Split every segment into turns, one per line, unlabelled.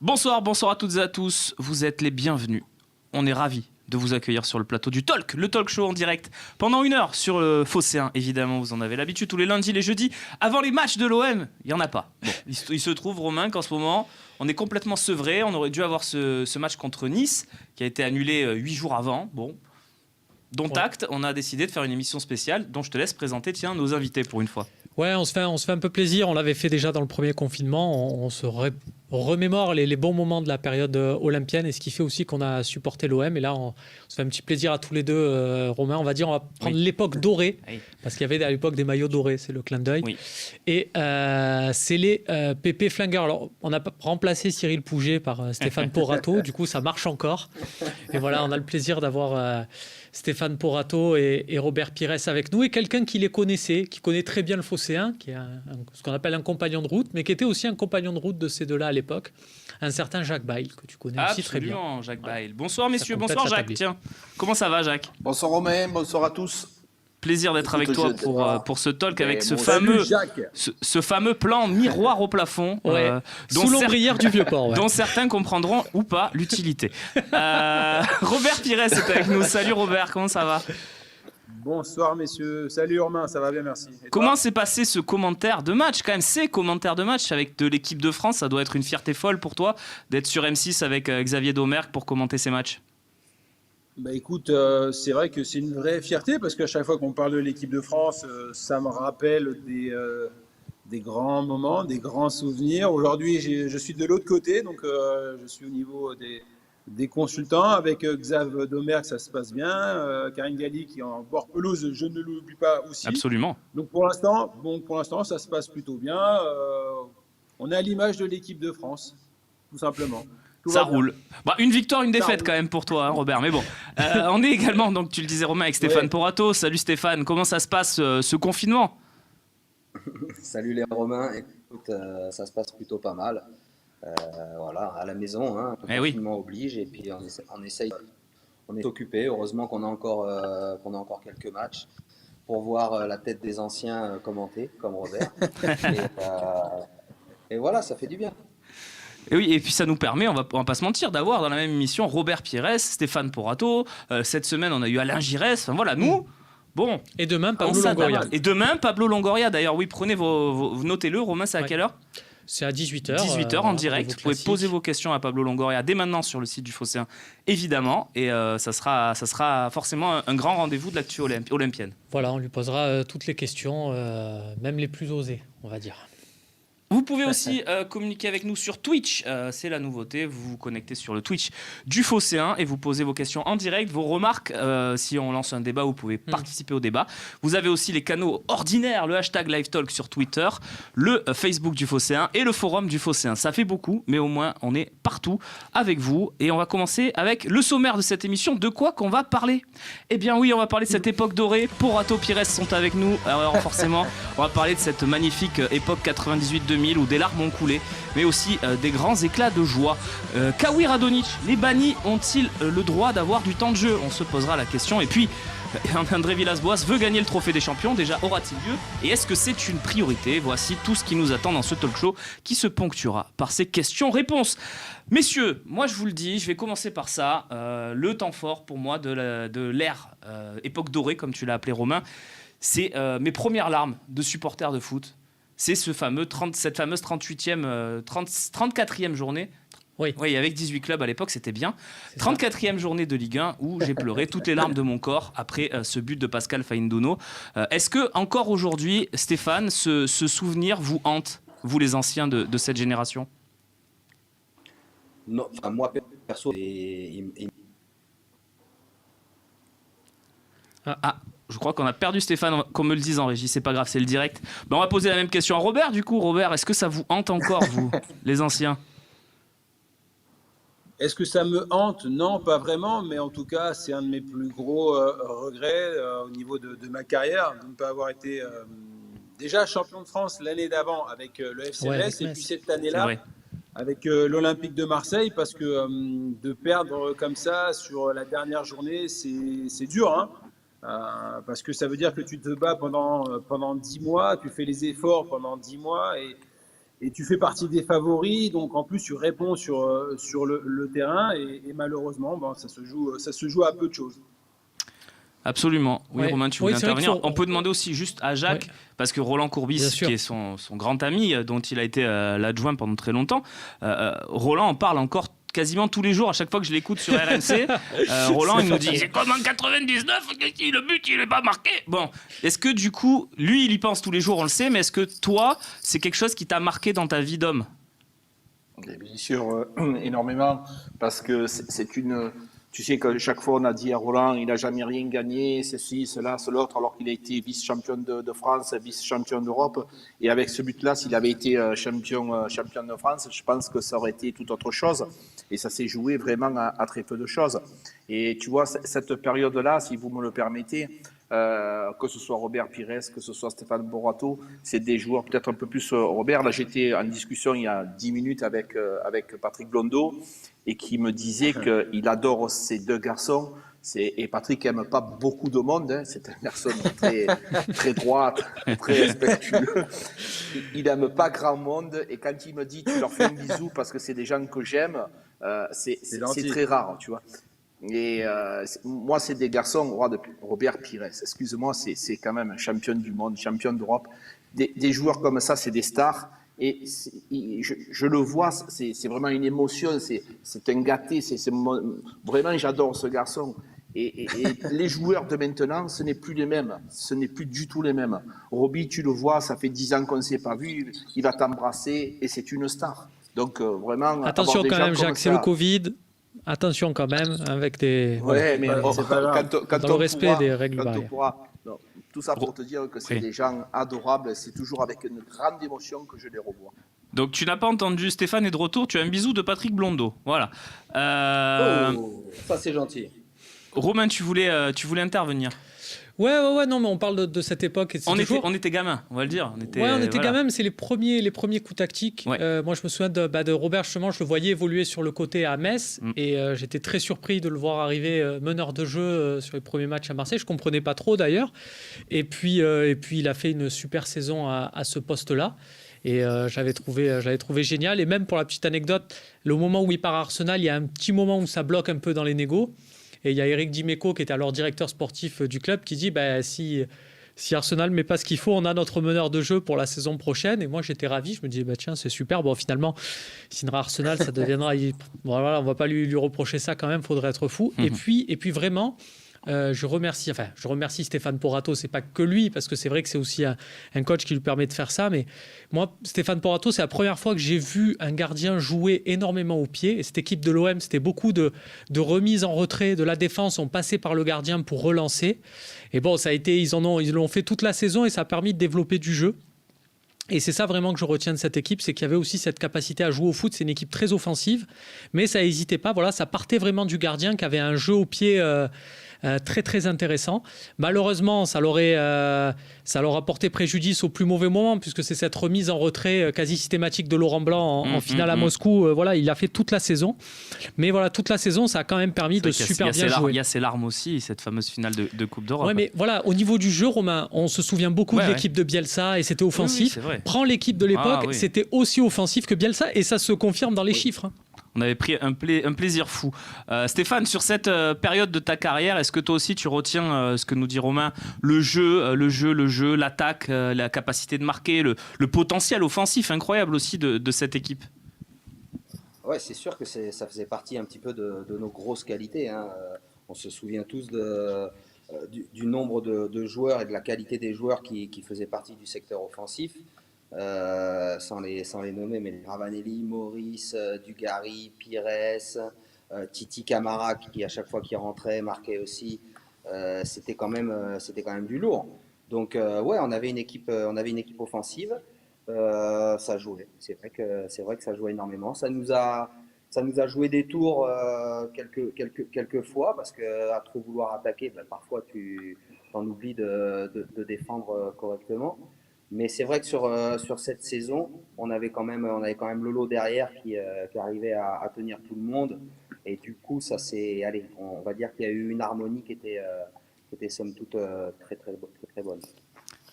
Bonsoir, bonsoir à toutes et à tous, vous êtes les bienvenus. On est ravis de vous accueillir sur le plateau du Talk, le talk show en direct, pendant 1 heure sur le Phocéen, évidemment, vous en avez l'habitude, tous les lundis, les jeudis, avant les matchs de l'OM, il n'y en a pas. Bon, il se trouve, Romain, qu'en ce moment, on est complètement sevré, on aurait dû avoir ce match contre Nice, qui a été annulé 8 jours avant, bon, dont acte, on a décidé de faire une émission spéciale, dont je te laisse présenter, tiens, nos invités pour une fois.
Ouais, on se fait un peu plaisir. On l'avait fait déjà dans le premier confinement. On se remémore les bons moments de la période olympienne et ce qui fait aussi qu'on a supporté l'OM. Et là, on se fait un petit plaisir à tous les deux, Romain. On va dire, on va prendre l'époque dorée, parce qu'il y avait à l'époque des maillots dorés, c'est le clin d'œil. Oui. Et c'est les Pépé Flingueurs. Alors, on a remplacé Cyril Pouget par Stéphane Porato. Du coup, ça marche encore. Et voilà, on a le plaisir d'avoir Stéphane Porato et Robert Pires avec nous. Et quelqu'un qui les connaissait, qui connaît très bien le Phocéen, qui est ce qu'on appelle un compagnon de route, mais qui était aussi un compagnon de route de ces deux-là à l'époque, un certain Jacques Bail, que tu connais aussi très bien.
Absolument, Jacques Bail. Bonsoir messieurs, bonsoir Jacques. Tiens, comment ça va Jacques ?
Bonsoir Romain, bonsoir à tous.
Plaisir d'être avec toi pour ce talk avec ce fameux plan miroir au plafond,
sous l'ombrière du Vieux-Port,
dont certains comprendront ou pas l'utilité. Robert Pires est avec nous. Salut Robert, comment ça va ?
Bonsoir messieurs, salut Romain, ça va bien, merci.
Comment s'est passé ce commentaire de match, quand même, ces commentaires de match avec de l'équipe de France? Ça doit être une fierté folle pour toi d'être sur M6 avec Xavier Domergue pour commenter ces matchs.
Bah écoute, c'est vrai que c'est une vraie fierté parce qu'à chaque fois qu'on parle de l'équipe de France, ça me rappelle des grands moments, des grands souvenirs. Aujourd'hui, je suis de l'autre côté, donc je suis au niveau des consultants. Avec Xav Domergue, ça se passe bien. Karine Galli qui est en bord pelouse, je ne l'oublie pas aussi.
Absolument.
Donc pour l'instant, ça se passe plutôt bien. On est à l'image de l'équipe de France, tout simplement.
Ça roule. Bah, une victoire, une défaite quand même pour toi, hein, Robert. Mais bon, on est également, donc tu le disais Romain, avec Stéphane Porato. Salut Stéphane, comment ça se passe ce confinement ?
Salut les Romains, écoute, ça se passe plutôt pas mal. Voilà, à la maison, hein, le confinement oblige et puis on essaye, on est occupé. Heureusement qu'on a encore quelques matchs pour voir la tête des anciens commenter, comme Robert. Et voilà, ça fait du bien.
Et oui, et puis ça nous permet, on va pas se mentir, d'avoir dans la même émission Robert Pires, Stéphane Porato. Cette semaine, on a eu Alain Giresse. Enfin voilà, nous, bon.
Et demain, Pablo Longoria.
Et demain, Pablo Longoria. D'ailleurs, oui, prenez notez-le. Romain, c'est à quelle heure ?
C'est à 18h.
18h en direct. Vous pouvez poser vos questions à Pablo Longoria dès maintenant sur le site du Phocéen, évidemment. Et ça sera forcément un grand rendez-vous de l'actu olympienne.
Voilà, on lui posera toutes les questions, même les plus osées, on va dire.
Vous pouvez aussi communiquer avec nous sur Twitch, c'est la nouveauté, vous vous connectez sur le Twitch du Phocéen et vous posez vos questions en direct, vos remarques, si on lance un débat, vous pouvez participer au débat. Vous avez aussi les canaux ordinaires, le hashtag LiveTalk sur Twitter, le Facebook du Phocéen et le forum du Phocéen. Ça fait beaucoup, mais au moins on est partout avec vous. Et on va commencer avec le sommaire de cette émission. De quoi qu'on va parler ? Eh bien oui, on va parler de cette époque dorée. Porato, Pires sont avec nous, alors forcément on va parler de cette magnifique époque 98-2000 où des larmes ont coulé, mais aussi des grands éclats de joie. Kawi Radonic, les bannis ont-ils le droit d'avoir du temps de jeu ? On se posera la question. Et puis, André Villas-Boas veut gagner le trophée des champions. Déjà, aura-t-il lieu ? Et est-ce que c'est une priorité ? Voici tout ce qui nous attend dans ce talk show qui se ponctuera par ces questions-réponses. Messieurs, moi je vous le dis, je vais commencer par ça. Le temps fort pour moi de l'ère époque dorée, comme tu l'as appelé Romain, c'est mes premières larmes de supporters de foot. C'est cette fameuse 34e journée. Oui, avec 18 clubs à l'époque, c'était bien. 34e journée de Ligue 1 où j'ai pleuré toutes les larmes de mon corps après ce but de Pascal Faïndono. Est-ce que, encore aujourd'hui, Stéphane, ce souvenir vous hante, vous les anciens de cette génération ?
Non, enfin, moi, perso,
je crois qu'on a perdu Stéphane, qu'on me le dise en régie, c'est pas grave, c'est le direct. On va poser la même question à Robert, du coup. Robert, est-ce que ça vous hante encore, vous, les anciens ?
Est-ce que ça me hante ? Non, pas vraiment, mais en tout cas, c'est un de mes plus gros regrets au niveau de ma carrière, de ne pas avoir été déjà champion de France l'année d'avant avec le FC Metz, et puis cette année-là avec l'Olympique de Marseille, parce que de perdre comme ça sur la dernière journée, c'est dur, hein. Parce que ça veut dire que tu te bats pendant 10 mois, tu fais les efforts pendant 10 mois et tu fais partie des favoris, donc en plus tu réponds sur le terrain et malheureusement ça se joue à peu de choses.
Absolument. Oui, Romain, tu voulais intervenir. On peut demander aussi juste à Jacques, parce que Roland Courbis, qui est son grand ami, dont il a été l'adjoint pendant très longtemps, Roland en parle encore quasiment tous les jours, à chaque fois que je l'écoute sur RMC. Roland, il nous dit, c'est comme en 99, le but, il n'est pas marqué. Bon, est-ce que du coup, lui, il y pense tous les jours, on le sait, mais est-ce que toi, c'est quelque chose qui t'a marqué dans ta vie d'homme ?
Bien sûr, énormément, parce que c'est une... Tu sais que chaque fois, on a dit à Roland, il n'a jamais rien gagné, ceci, cela, l'autre, alors qu'il a été vice-champion de France, vice-champion d'Europe. Et avec ce but-là, s'il avait été champion de France, je pense que ça aurait été tout autre chose. Et ça s'est joué vraiment à très peu de choses. Et tu vois, cette période-là, si vous me le permettez, que ce soit Robert Pires, que ce soit Stéphane Borato, c'est des joueurs peut-être un peu plus... Robert, là, j'étais en discussion il y a 10 minutes avec Patrick Blondeau, et qui me disait qu'il adore ces deux garçons. Et Patrick n'aime pas beaucoup de monde, hein. C'est un garçon très, très droit, très respectueux. Il n'aime pas grand monde, et quand il me dit « tu leur fais un bisou parce que c'est des gens que j'aime », c'est très rare, tu vois. Et moi, c'est des garçons, Robert Pires, excuse-moi, c'est quand même un champion du monde, champion d'Europe. Des joueurs comme ça, c'est des stars. Et je le vois, c'est vraiment une émotion, c'est un gâté, vraiment j'adore ce garçon. Et les joueurs de maintenant, ce n'est plus les mêmes, ce n'est plus du tout les mêmes. Roby, tu le vois, ça fait 10 ans qu'on ne s'est pas vu, il va t'embrasser et c'est une star. Donc vraiment...
Attention quand même, Jacques, c'est le Covid. Attention quand même, avec des...
Ouais, mais quand
dans le respect des règles barrières.
Tout ça pour te dire que c'est des gens adorables, c'est toujours avec une grande émotion que je les revois.
Donc tu n'as pas entendu, Stéphane est de retour, tu as un bisou de Patrick Blondeau. Voilà.
Oh, ça c'est gentil.
Romain, tu voulais intervenir.
Ouais, non, mais on parle de cette époque.
On était gamins, on va le dire.
On était gamins, mais c'est les premiers coups tactiques. Ouais. Moi, je me souviens de Robert, justement, je le voyais évoluer sur le côté à Metz, et j'étais très surpris de le voir arriver meneur de jeu sur les premiers matchs à Marseille. Je comprenais pas trop, d'ailleurs. Et puis il a fait une super saison à ce poste-là. Et j'avais trouvé génial. Et même pour la petite anecdote, le moment où il part à Arsenal, il y a un petit moment où ça bloque un peu dans les négos. Et il y a Eric Dimeco, qui était alors directeur sportif du club, qui dit si Arsenal ne met pas ce qu'il faut, on a notre meneur de jeu pour la saison prochaine. Et moi, j'étais ravi. Je me disais, tiens, c'est super. Bon, finalement, il signera Arsenal, ça deviendra... Voilà, on ne va pas lui reprocher ça quand même, il faudrait être fou. Et puis vraiment... je remercie Stéphane Porato, c'est pas que lui, parce que c'est vrai que c'est aussi un coach qui lui permet de faire ça, mais moi, Stéphane Porato, c'est la première fois que j'ai vu un gardien jouer énormément au pied, et cette équipe de l'OM, c'était beaucoup de remises en retrait de la défense, on passait par le gardien pour relancer, et bon, ils l'ont fait toute la saison, et ça a permis de développer du jeu. Et c'est ça vraiment que je retiens de cette équipe, c'est qu'il y avait aussi cette capacité à jouer au foot. C'est une équipe très offensive, mais ça n'hésitait pas. Voilà, ça partait vraiment du gardien qui avait un jeu au pied très très intéressant. Malheureusement, ça leur a porté préjudice au plus mauvais moment, puisque c'est cette remise en retrait quasi systématique de Laurent Blanc en finale à Moscou. Voilà, il l'a fait toute la saison. Mais voilà, toute la saison, ça a quand même permis de super bien jouer.
Il y a ses larmes aussi, cette fameuse finale de Coupe d'Europe.
Ouais, mais voilà, au niveau du jeu, Romain, on se souvient beaucoup de l'équipe de Bielsa, et c'était offensif.
Oui,
prends l'équipe de l'époque, c'était aussi offensif que Bielsa, et ça se confirme dans les chiffres.
On avait pris un plaisir fou. Stéphane, sur cette période de ta carrière, est-ce que toi aussi tu retiens ce que nous dit Romain, le jeu, l'attaque, la capacité de marquer, le potentiel offensif incroyable aussi de cette équipe?
Ouais, c'est sûr que ça faisait partie un petit peu de nos grosses qualités, hein. On se souvient tous du nombre de joueurs et de la qualité des joueurs qui faisaient partie du secteur offensif. Sans les nommer, mais Ravanelli, Maurice, Dugarry, Pires, Titi Camara qui à chaque fois qu'il rentrait marquait aussi. C'était quand même du lourd. Donc on avait une équipe offensive. Ça jouait. C'est vrai que ça jouait énormément. Ça nous a joué des tours quelques fois, parce que à trop vouloir attaquer, parfois tu t'en oublies de défendre correctement. Mais c'est vrai que sur cette saison, on avait quand même Lolo derrière qui arrivait à tenir tout le monde. Et du coup, on va dire qu'il y a eu une harmonie qui était somme toute très, très, très, très bonne.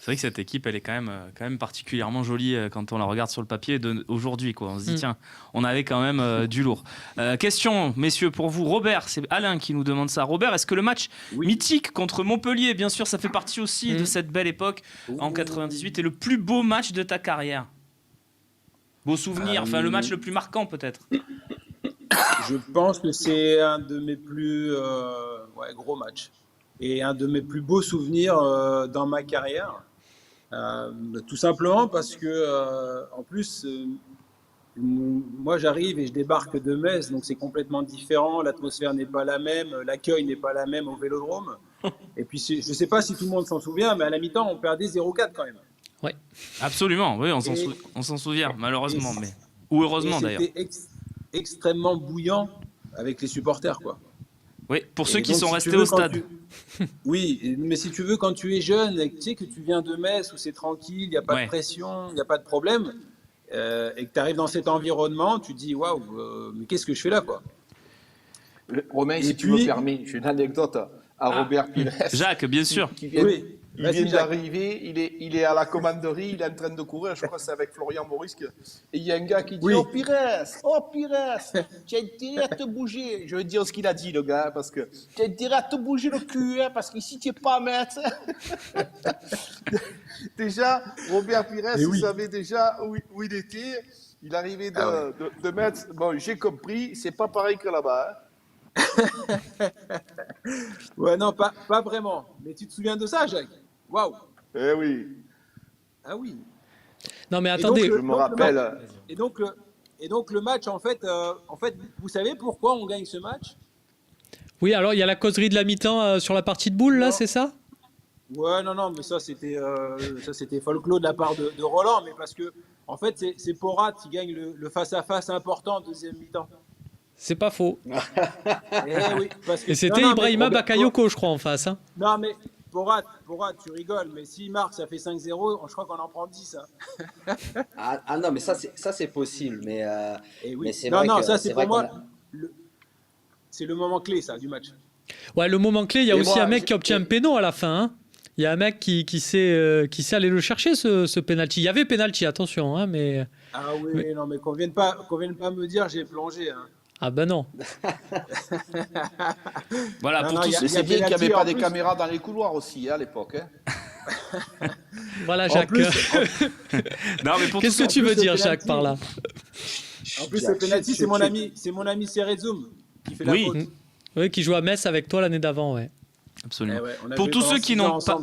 C'est vrai que cette équipe, elle est quand même particulièrement jolie quand on la regarde sur le papier aujourd'hui, quoi. On se dit, tiens, on avait quand même du lourd. Question, messieurs, pour vous. Robert, c'est Alain qui nous demande ça. Robert, est-ce que le match mythique contre Montpellier, bien sûr, ça fait partie aussi de cette belle époque en 98, est le plus beau match de ta carrière? Beau souvenir, enfin le match le plus marquant peut-être.
Je pense que c'est un de mes plus gros matchs et un de mes plus beaux souvenirs dans ma carrière. Tout simplement parce que, en plus, moi j'arrive et je débarque de Metz, donc c'est complètement différent. L'atmosphère n'est pas la même, l'accueil n'est pas la même au Vélodrome. Et puis je ne sais pas si tout le monde s'en souvient, mais à la mi-temps on perdait 0-4 quand même.
Ouais.
Absolument, oui, on s'en souvient malheureusement, ou heureusement d'ailleurs.
C'était extrêmement bouillant avec les supporters, quoi.
Oui, pour ceux qui sont restés au stade.
Oui, mais si tu veux, quand tu es jeune et que tu sais que tu viens de Metz où c'est tranquille, il n'y a pas de pression, il n'y a pas de problème, et que tu arrives dans cet environnement, tu te dis waouh, mais qu'est-ce que je fais là, quoi.
Romain, si tu me permets, j'ai une anecdote à Robert Pires.
Jacques, bien sûr.
Il vient d'arriver, il est à la commanderie, il est en train de courir, je crois que c'est avec Florian Maurice. Et il y a un gars qui dit Oh Pires, tu as intérêt à te bouger. Je vais dire ce qu'il a dit, le gars, parce que tu as intérêt à te bouger le cul, hein, parce qu'ici tu n'es pas à Metz. Déjà, Robert Pires, il savait déjà où il était. Il arrivait de Metz. Bon, j'ai compris, c'est pas pareil que là-bas. Hein.
Ouais, non, pas vraiment. Mais tu te souviens de ça, Jacques? Waouh!
Eh oui.
Ah oui.
Non, mais attendez.
Je me rappelle.
Et donc le match, en fait, vous savez pourquoi on gagne ce match?
Oui, alors il y a la causerie de la mi-temps sur la partie de boule, là, c'est ça?
Ouais, non, mais ça c'était folklore de la part de Roland, mais parce que en fait c'est Porat qui gagne le face-à-face important en deuxième mi-temps.
C'est pas faux.
Oui, parce que,
et c'était Ibrahima Bakayoko, je crois, en face. Hein.
Non, mais Porat, tu rigoles, mais s'il marque, ça fait 5-0, je crois qu'on en prend 10. Hein.
Ah non, mais ça c'est possible, mais c'est
non,
vrai
non,
que,
ça c'est pour moi, c'est le moment clé, ça, du match.
Ouais, le moment clé, il y a aussi un mec qui obtient un péno à la fin. Hein. Il y a un mec qui sait aller le chercher, ce penalty. Il y avait penalty, attention, hein, mais...
Ah oui, non, mais qu'on vienne pas me dire j'ai plongé. Hein.
Ah ben non.
Voilà, pour tous.
C'est bien qu'il n'y avait pas des caméras dans les couloirs aussi, hein, à l'époque. Hein.
Voilà, Jacques.
Non, mais
qu'est-ce que tu veux dire, Jacques, par là?
En plus, ce penalty, c'est mon ami Cerezoum qui fait la faute.
Oui, qui joue à Metz avec toi l'année d'avant, ouais.
Absolument. Pour tous ceux qui n'ont pas...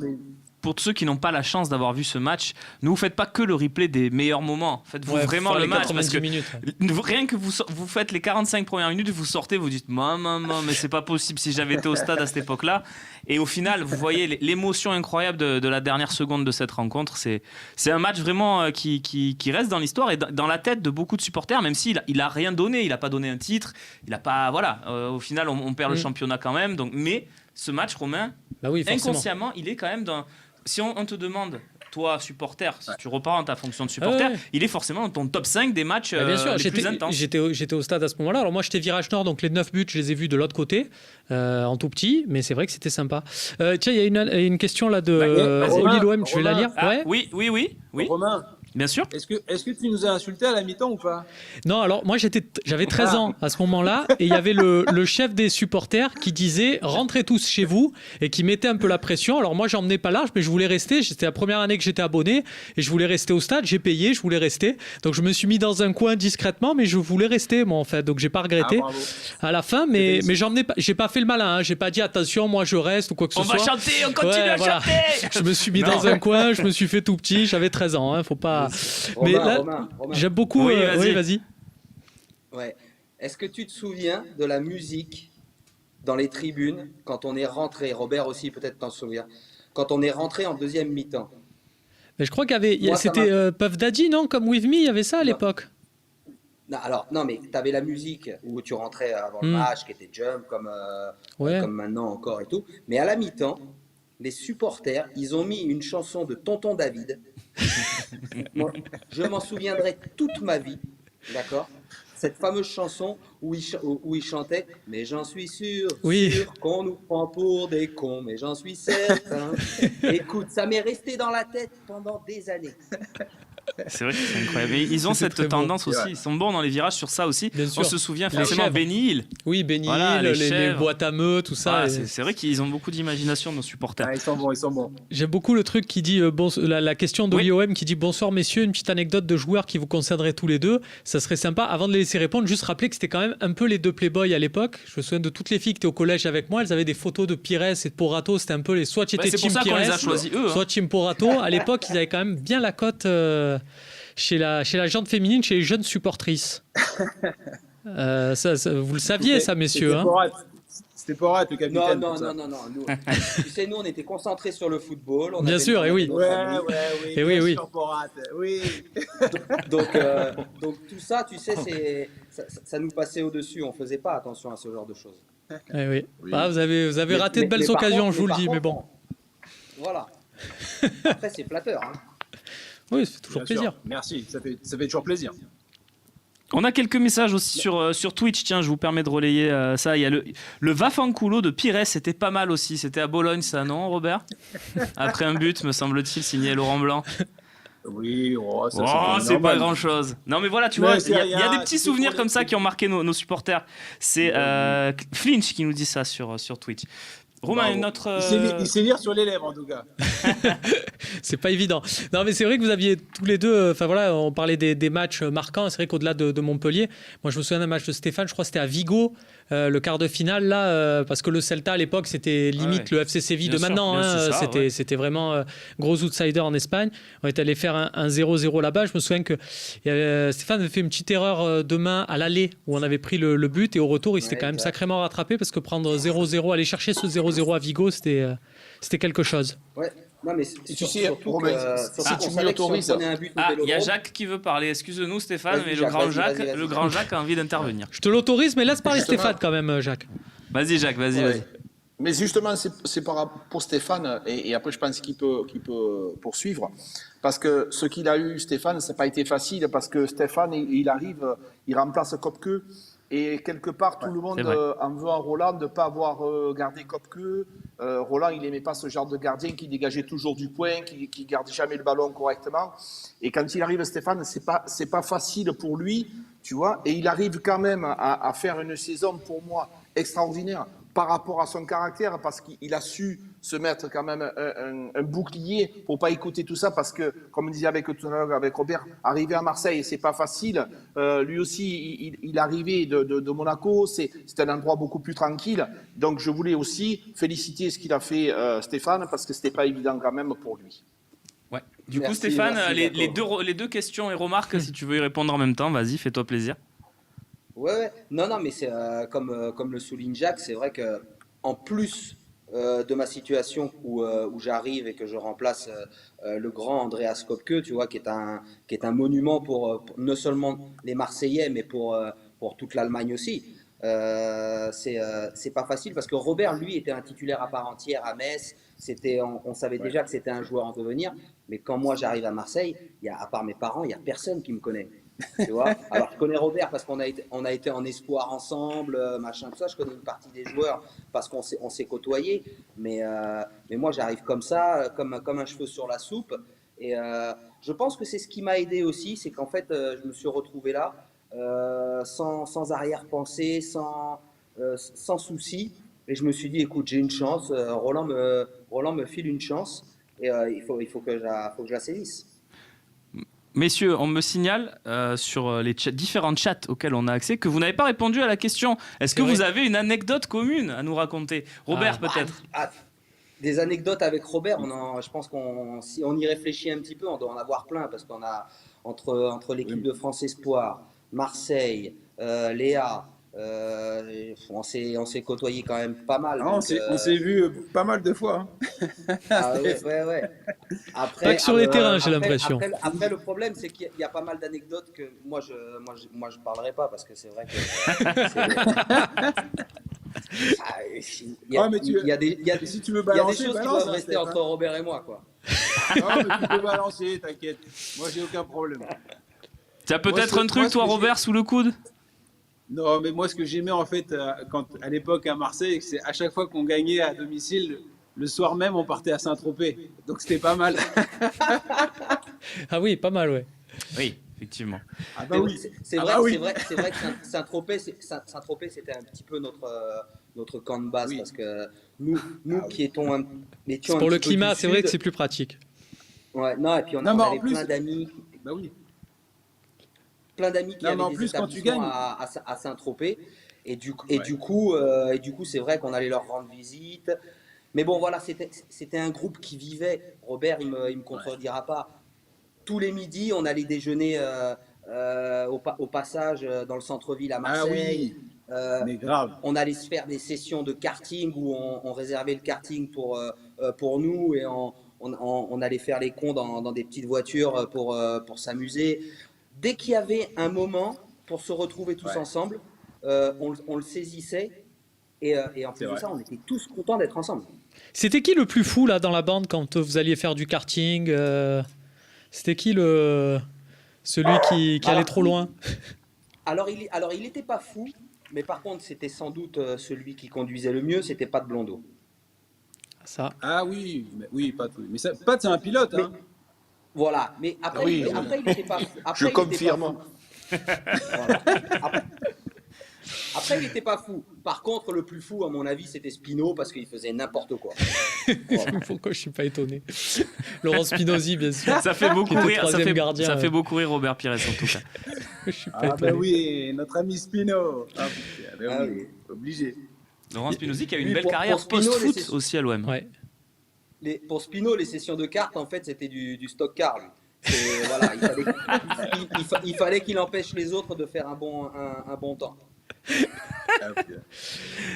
Pour ceux qui n'ont pas la chance d'avoir vu ce match, ne vous faites pas que le replay des meilleurs moments. Faites-vous vraiment le match parce que rien que vous faites les 45 premières minutes, vous sortez, vous dites maman, mais c'est pas possible si j'avais été au stade à cette époque-là. Et au final, vous voyez l'émotion incroyable de la dernière seconde de cette rencontre. C'est un match vraiment qui reste dans l'histoire et dans la tête de beaucoup de supporters, même s'il a rien donné, il a pas donné un titre, il a pas au final on perd le championnat quand même. Donc, mais ce match, Romain, inconsciemment, il est quand même dans... Si on te demande, toi, supporter, si tu repars dans ta fonction de supporter, il est forcément dans ton top 5 des matchs
bien sûr,
les plus intenses.
J'étais au stade à ce moment-là. Alors moi, j'étais virage nord, donc les 9 buts, je les ai vus de l'autre côté, en tout petit, mais c'est vrai que c'était sympa. Tiens, il y a une question là de Oli Loem, je vais la lire.
Oui.
Romain,
bien sûr.
Est-ce que tu nous as insulté à la mi-temps ou pas?
Non, alors moi j'avais 13 ans à ce moment-là et il y avait le chef des supporters qui disait rentrez tous chez vous et qui mettait un peu la pression. Alors moi j'en menais pas large mais je voulais rester. C'était la première année que j'étais abonné et je voulais rester au stade. J'ai payé, je voulais rester. Donc je me suis mis dans un coin discrètement mais je voulais rester moi en fait. Donc j'ai pas regretté à la fin mais j'en menais pas. J'ai pas fait le malin. Hein. J'ai pas dit attention moi je reste ou quoi que ce soit.
On va chanter, on continue à chanter.
Je me suis mis dans un coin, je me suis fait tout petit. J'avais 13 ans. Hein. Faut pas. Mais
Romain.
J'aime beaucoup.
Oui,
vas-y.
Ouais. Est-ce que tu te souviens de la musique dans les tribunes quand on est rentré? Robert aussi, peut-être t'en souviens. Quand on est rentré en deuxième mi-temps.
Mais je crois c'était Puff Daddy, non? Comme With Me, il y avait ça à l'époque.
Non, mais tu avais la musique où tu rentrais avant le match, qui était Jump, comme maintenant encore et tout. Mais à la mi-temps, les supporters, ils ont mis une chanson de Tonton David. Moi, je m'en souviendrai toute ma vie, d'accord? cette fameuse chanson où il chantait « Mais j'en suis sûr,
Oui.
sûr qu'on nous prend pour des cons, mais j'en suis certain. » Écoute, ça m'est resté dans la tête pendant des années.
C'est vrai que c'est incroyable. Et ils ont
C'est
cette
très
tendance
beau.
aussi. Ils sont bons dans les virages sur ça aussi.
Bien sûr.
On se souvient
Les
forcément
chèvres.
Benny Hill.
Oui, Benny
Voilà,
Hill,
les
les
chèvres.
boîtes à meux, tout ça.
Voilà, c'est vrai qu'ils ont beaucoup d'imagination, nos supporters.
Ah, ils sont bons.
J'aime beaucoup le truc qui dit la question de
Oui.
l'IOM qui dit bonsoir messieurs, une petite anecdote de joueurs qui vous concernerait tous les deux. Ça serait sympa. Avant de les laisser répondre, juste rappeler que c'était quand même un peu les deux playboys à l'époque. Je me souviens de toutes les filles qui étaient au collège avec moi, elles avaient des photos de Pires et de Porato. C'était un peu les soit tu étais
C'est pour
team
ça qu'on les a
Pires,
choisis eux.
soit team Porato. À l'époque, ils avaient quand même bien la cote chez la gente féminine, chez les jeunes supportrices. Ça, vous le saviez, ça, messieurs.
C'était Porat, le capitaine.
Non. Nous, tu sais, nous, on était concentrés sur le football. On
Bien
avait-
sûr,
on
et
avait
oui.
notre famille.
Et oui, oui.
Porat, oui.
Donc tout ça, tu sais, ça nous passait au-dessus. On faisait pas attention à ce genre de choses.
Eh oui.
Oui.
Ah, vous avez raté de
Mais
belles
par
occasions,
contre-
je vous le
par
dis, mais
contre,
bon.
Voilà. Après, c'est flatteur. Hein.
Oui, ça fait toujours
Bien sûr.
plaisir.
Merci, ça fait toujours plaisir.
On a quelques messages aussi sur Twitch. Tiens, je vous permets de relayer ça. Il y a le Vafanculo de Pires, c'était pas mal aussi. C'était à Bologne, ça, non, Robert? Après un but, me semble-t-il, signé Laurent Blanc.
Oui,
C'est pas
normal.
grand-chose. Non, mais voilà, tu
Mais
vois,
c'est
il y a
rien,
des petits
c'est
souvenirs
pour
comme
les
ça
trucs.
qui ont marqué nos supporters. C'est Flinch qui nous dit ça sur Twitch. Romain,
Bravo.
une autre.
Il sait lire sur les lèvres, en tout cas.
C'est pas évident. Non, mais c'est vrai que vous aviez tous les deux. Enfin voilà, on parlait des matchs marquants. C'est vrai qu'au-delà de Montpellier, moi je me souviens d'un match de Stéphane. Je crois que c'était à Vigo, le quart de finale là, parce que le Celta à l'époque c'était limite
ouais.
le FC Séville
Bien
de
sûr,
maintenant.
bien,
Hein,
c'est ça,
c'était
ouais.
c'était vraiment gros outsider en Espagne. On est allé faire un 0-0 là-bas. Je me souviens que Stéphane avait fait une petite erreur de main à l'aller où on avait pris le but et au retour il s'était
Ouais,
quand même
exact.
sacrément rattrapé parce que prendre 0-0, aller chercher ce 0-0 à Vigo, c'était quelque chose.
Ouais. Non, mais
Tu sais, Romain, si
qu'on
tu m'y
savait que si on
autorises-
prenait un but au
Ah, il y a
Vélodrome-
Jacques qui veut parler. Excuse-nous, Stéphane,
Vas-y,
mais
Jacques, vas-y.
le grand Jacques a envie d'intervenir.
Je te l'autorise, mais laisse parler
Justement.
Stéphane quand même, Jacques.
Vas-y, Jacques, vas-y.
Ouais. Mais justement, c'est pour Stéphane, et après je pense qu'il peut poursuivre, parce que ce qu'il a eu, Stéphane, ça n'a pas été facile, parce que Stéphane, il arrive, il remplace Kopke, et quelque part, tout le monde
c'est vrai.
en veut à Roland de ne pas avoir gardé Kopke. Roland, il n'aimait pas ce genre de gardien qui dégageait toujours du point, qui gardait jamais le ballon correctement. Et quand il arrive, Stéphane, c'est pas facile pour lui, tu vois, et il arrive quand même à faire une saison, pour moi, extraordinaire par rapport à son caractère, parce qu'il a su se mettre quand même un bouclier pour pas écouter tout ça, parce que, comme on disait avec Robert, arriver à Marseille, c'est pas facile. Lui aussi, il arrivait de Monaco, c'est un endroit beaucoup plus tranquille. Donc, je voulais aussi féliciter ce qu'il a fait Stéphane, parce que c'était pas évident quand même pour lui.
Ouais. Du coup,
Merci,
Stéphane,
merci,
les deux questions et remarques, si tu veux y répondre en même temps, vas-y, fais-toi plaisir.
Ouais. Non, mais c'est comme le souligne Jacques, c'est vrai que en plus de ma situation où j'arrive et que je remplace le grand Andreas Kopke, tu vois, qui est un monument pour non seulement les Marseillais, mais pour toute l'Allemagne aussi. C'est pas facile parce que Robert, lui, était un titulaire à part entière à Metz. On savait déjà que c'était un joueur en devenir, mais quand moi j'arrive à Marseille, à part mes parents, il n'y a personne qui me connaît. Tu vois. Alors, je connais Robert parce qu'on a été en espoir ensemble, machin, tout ça. Je connais une partie des joueurs parce qu'on s'est côtoyés. Mais moi, j'arrive comme ça, comme un cheveu sur la soupe. Et je pense que c'est ce qui m'a aidé aussi, c'est qu'en fait, je me suis retrouvé là, sans arrière-pensée, sans souci. Et je me suis dit, écoute, j'ai une chance. Roland me file une chance. Et il faut que je la saisisse.
Messieurs, on me signale sur les différents chats auxquels on a accès que vous n'avez pas répondu à la question. Est-ce que vous avez une anecdote commune à nous raconter? Robert, peut-être.
Des anecdotes avec Robert, je pense si on y réfléchit un petit peu, on doit en avoir plein parce qu'on a entre l'équipe de France Espoir, Marseille, Léa, on s'est côtoyé quand même pas mal.
On s'est vu pas mal de fois.
Ouais. Après,
Pas que sur les terrains, j'ai l'impression.
Après, le problème, c'est qu'il y a pas mal d'anecdotes que moi je parlerai pas parce que c'est vrai que. Il y a des
Si tu veux balancer,
choses qui
balance,
doivent rester
Steph,
entre Robert et moi, quoi.
Non, mais tu peux balancer, t'inquiète. Moi, j'ai aucun problème.
Tu as peut-être
Moi,
un truc,
ce
toi,
que
Robert, sous le coude?
Non, mais moi, ce que j'aimais en fait, à l'époque à Marseille, c'est à chaque fois qu'on gagnait à domicile, le soir même, on partait à Saint-Tropez. Donc c'était pas mal.
Ah oui, pas mal, ouais.
Oui, effectivement.
Ah bah oui. C'est vrai que Saint-Tropez, c'était un petit peu notre camp de base, parce que nous qui étions
pour le climat, c'est vrai que c'est plus pratique.
Ouais, non, et puis on avait plein d'amis.
Bah oui.
Plein d'amis qui avaient des établissements à Saint-Tropez, et du coup c'est vrai qu'on allait leur rendre visite. Mais bon, voilà, c'était un groupe qui vivait. Robert, il me contredira pas. Tous les midis, on allait déjeuner au passage dans le centre-ville à Marseille.
Ah oui, mais grave.
On allait se faire des sessions de karting où on réservait le karting pour nous, et on allait faire les cons dans des petites voitures pour s'amuser. Dès qu'il y avait un moment pour se retrouver tous ensemble, on le saisissait, et en plus de ça, on était tous contents d'être ensemble.
C'était qui le plus fou là dans la bande quand vous alliez faire du karting C'était qui celui qui allait trop loin?
Alors il était pas fou, mais par contre c'était sans doute celui qui conduisait le mieux, c'était Pat Blondeau.
Ça.
Ah oui, Pat, oui. Mais Pat, c'est un pilote, hein.
Voilà, mais après, il était pas fou.
Je confirme.
Voilà. Après, il n'était pas fou. Par contre, le plus fou, à mon avis, c'était Spino, parce qu'il faisait n'importe quoi.
Voilà. Pourquoi je suis pas étonné? Laurent Spinozzi, bien sûr.
Ça fait beaucoup rire.
Gardien,
ça fait beaucoup rire Robert Pires en tout cas.
Je suis pas
Ah
étonné.
bah oui, notre ami Spino. Oui, obligé.
Laurent Spinozzi qui a une belle carrière post-foot aussi à l'OM.
Ouais.
Pour Spino, les sessions de cartes, en fait, c'était du stock car. Voilà, il fallait qu'il empêche les autres de faire un bon temps.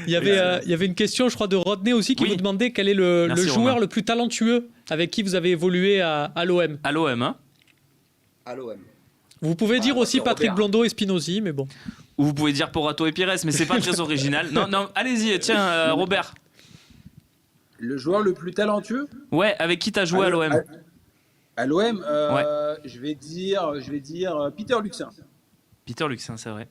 Il y avait une question, je crois, de Rodney aussi qui vous demandait quel est le joueur le plus talentueux avec qui vous avez évolué à l'OM.
À l'OM, hein.
À l'OM.
Vous pouvez dire aussi Patrick
Robert.
Blondeau et Spinozzi, mais bon.
Ou vous pouvez dire Porato et Pires, mais c'est pas très original. Non, allez-y, tiens, Robert.
Le joueur le plus talentueux?
Ouais, avec qui t'as joué à l'OM?
À l'OM, je vais dire Peter Luxin.
Peter Luxin, c'est vrai.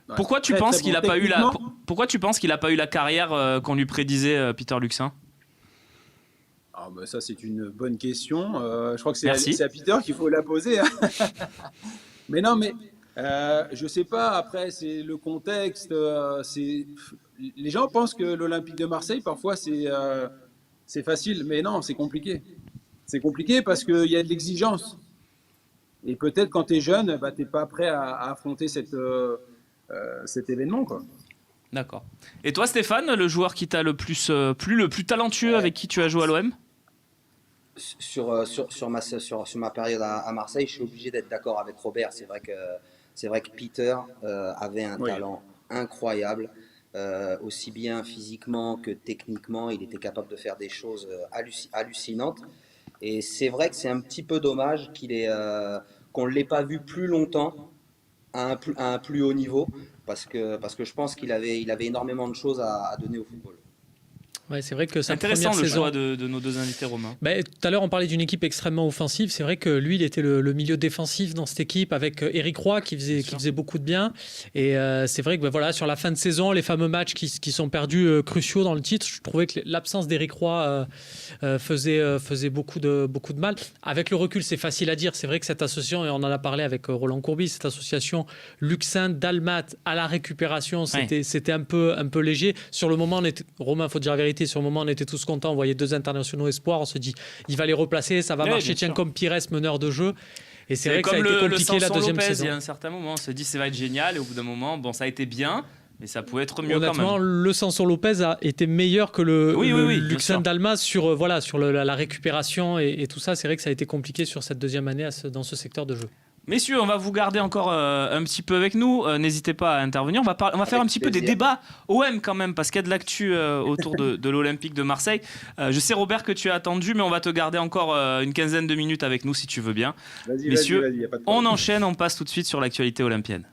Ouais,
Pourquoi tu
très,
penses
très
qu'il
bon
a pas eu
techniquement.
qu'il a pas eu la carrière qu'on lui prédisait, Peter Luxin?
Ah bah ça, c'est une bonne question. Je crois que c'est
Merci.
à Peter qu'il faut la poser, hein. Mais non, mais je sais pas. Après, c'est le contexte. Les gens pensent que l'Olympique de Marseille, parfois, c'est facile. Mais non, c'est compliqué. C'est compliqué parce qu'il y a de l'exigence. Et peut-être quand tu es jeune, bah, tu n'es pas prêt à affronter cet événement, quoi.
D'accord. Et toi, Stéphane, le joueur qui t'a le plus plu, le plus talentueux avec qui tu as joué à l'OM?
Sur ma période à Marseille, je suis obligé d'être d'accord avec Robert. C'est vrai que Peter avait un talent incroyable, aussi bien physiquement que techniquement. Il était capable de faire des choses hallucinantes. Et c'est vrai que c'est un petit peu dommage qu'on ne l'ait pas vu plus longtemps à un plus haut niveau, parce que je pense qu'il avait énormément de choses à donner au football.
Ouais, c'est vrai que sa
intéressant
première
le
saison.
choix de nos deux invités, Romain.
Bah, tout à l'heure, on parlait d'une équipe extrêmement offensive. C'est vrai que lui, il était le milieu défensif dans cette équipe avec Éric Roy qui faisait beaucoup de bien. Et c'est vrai que voilà, sur la fin de saison, les fameux matchs qui sont perdus cruciaux dans le titre, je trouvais que l'absence d'Éric Roy faisait beaucoup de mal. Avec le recul, c'est facile à dire. C'est vrai que cette association, et on en a parlé avec Roland Courbis, cette association Luxin-Dalmat à la récupération, c'était un peu léger. Sur le moment, Romain, il faut dire la vérité, sur le moment, on était tous contents. On voyait 2 internationaux espoirs. On se dit, il va les replacer, ça va marcher. Tiens, comme Pires, meneur de jeu. Et c'est vrai que ça a été compliqué la deuxième saison.
Il y a un certain moment, on se dit, ça va être génial. Et au bout d'un moment, bon, ça a été bien, mais ça pouvait être mieux.
Honnêtement,
quand même.
le Sanson Lopez a été meilleur que le Luxin Dalmas sur la récupération et tout ça. C'est vrai que ça a été compliqué sur cette deuxième année dans ce secteur de jeu.
Messieurs, on va vous garder encore un petit peu avec nous. N'hésitez pas à intervenir. On va faire un petit peu des débats OM quand même, parce qu'il y a de l'actu autour de l'Olympique de Marseille. Je sais, Robert, que tu as attendu, mais on va te garder encore une quinzaine de minutes avec nous si tu veux bien.
Vas-y,
Messieurs,
y a pas de problème.
on enchaîne, on passe tout de suite sur l'actualité olympienne.